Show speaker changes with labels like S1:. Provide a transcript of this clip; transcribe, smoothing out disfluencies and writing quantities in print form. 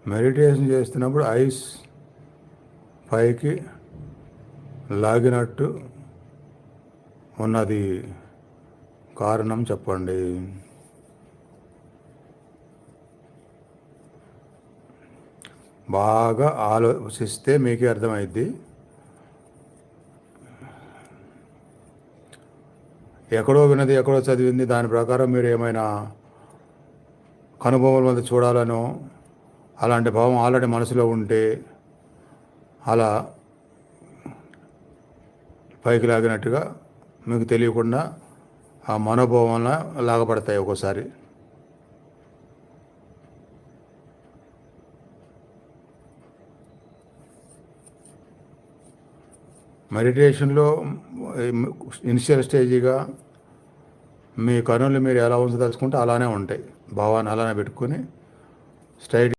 S1: Meditation చేస్తున్నప్పుడు ice పైకి లాగినట్టు ఉన్నది కారణం చెప్పండి. బాగా ఆలోచిస్తే మీకే అర్థమైద్ది. ఎక్కడో విన్నది ఎక్కడో చదివింది దాని ప్రకారం మీరు ఏమైనా కనుభవం మీద చూడాలనో అలాంటి భావం ఆల్రెడీ మనసులో ఉంటే అలా పైకి లాగినట్టుగా మీకు తెలియకుండా ఆ మనోభావంలో లాగపడతాయి ఒక్కోసారి. మెడిటేషన్లో ఇనిషియల్ స్టేజీగా మీ కనులు మీరు ఎలా ఉంచదలుచుకుంటే అలానే ఉంటాయి. భావాన్ని అలానే పెట్టుకొని స్ట్రైట్